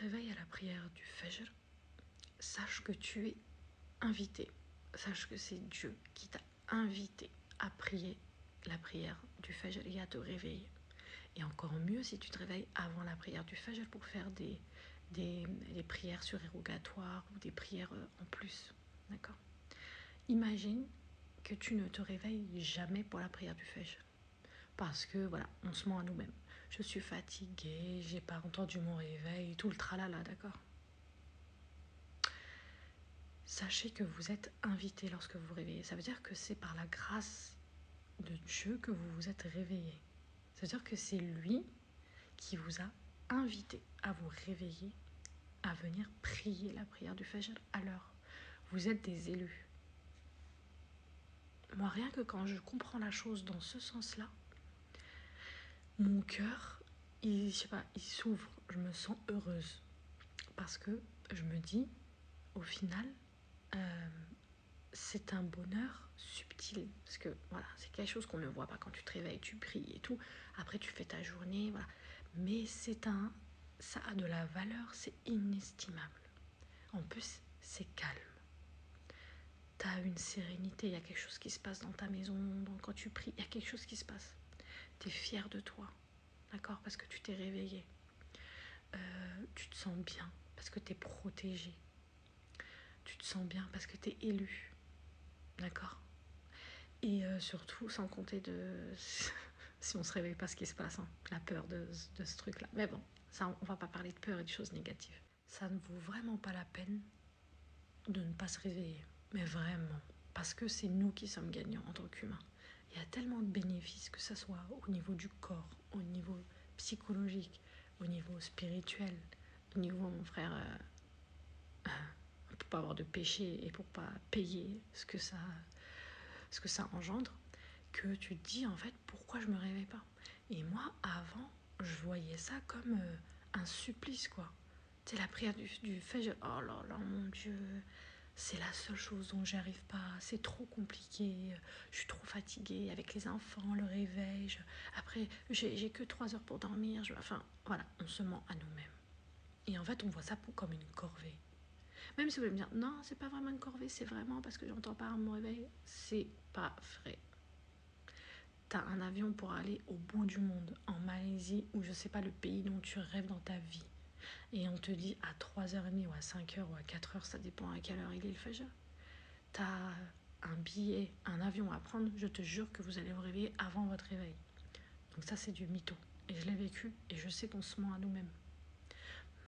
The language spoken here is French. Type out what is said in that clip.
réveilles à la prière du Fajr, sache que tu es invité. Sache que c'est Dieu qui t'a invité à prier la prière du Fajr et à te réveiller. Et encore mieux si tu te réveilles avant la prière du Fajr pour faire des prières surérogatoires ou des prières en plus. D'accord ? Imagine que tu ne te réveilles jamais pour la prière du Fajr. Parce que voilà, on se ment à nous-mêmes. Je suis fatiguée, j'ai pas entendu mon réveil, tout le tralala, d'accord ? Sachez que vous êtes invité lorsque vous vous réveillez. Ça veut dire que c'est par la grâce de Dieu que vous vous êtes réveillé. Ça veut dire que c'est lui qui vous a invité à vous réveiller, à venir prier la prière du Fajr à l'heure. Vous êtes des élus. Moi, rien que quand je comprends la chose dans ce sens-là, mon cœur, il s'ouvre. Je me sens heureuse. Parce que je me dis, au final, c'est un bonheur subtil. Parce que voilà, c'est quelque chose qu'on ne voit pas quand tu te réveilles, tu pries et tout. Après, tu fais ta journée, voilà. Mais ça a de la valeur, c'est inestimable. En plus, c'est calme. Tu as une sérénité, il y a quelque chose qui se passe dans ta maison, quand tu pries, il y a quelque chose qui se passe. Tu es fier de toi, d'accord ? Parce que tu t'es réveillé. Tu te sens bien, parce que tu es protégé. Tu te sens bien parce que tu es élu, d'accord ? Et surtout, sans compter si on se réveille pas, ce qui se passe, hein, la peur de ce truc-là. Mais bon, ça, on va pas parler de peur et de choses négatives. Ça ne vaut vraiment pas la peine de ne pas se réveiller. Mais vraiment. Parce que c'est nous qui sommes gagnants en tant qu'humains. Il y a tellement de bénéfices, que ce soit au niveau du corps, au niveau psychologique, au niveau spirituel, au niveau, mon frère, pour pas avoir de péché et pour pas payer ce que ça engendre, que tu te dis en fait pourquoi je me réveille pas. Et moi avant je voyais ça comme un supplice quoi. C'est la prière du Fajr. Oh là là mon Dieu, c'est la seule chose dont j'arrive pas, c'est trop compliqué, je suis trop fatiguée avec les enfants, le réveil, après j'ai que 3 heures pour dormir, enfin voilà, on se ment à nous-mêmes. Et en fait on voit ça comme une corvée. Même si vous voulez me dire, non, c'est pas vraiment une corvée, c'est vraiment parce que j'entends pas mon réveil. C'est pas vrai. T'as un avion pour aller au bout du monde, en Malaisie, ou je sais pas, le pays dont tu rêves dans ta vie. Et on te dit à 3h30 ou à 5h ou à 4h, ça dépend à quelle heure il est le Fajr. T'as un billet, un avion à prendre, je te jure que vous allez vous réveiller avant votre réveil. Donc ça, c'est du mytho. Et je l'ai vécu, et je sais qu'on se ment à nous-mêmes.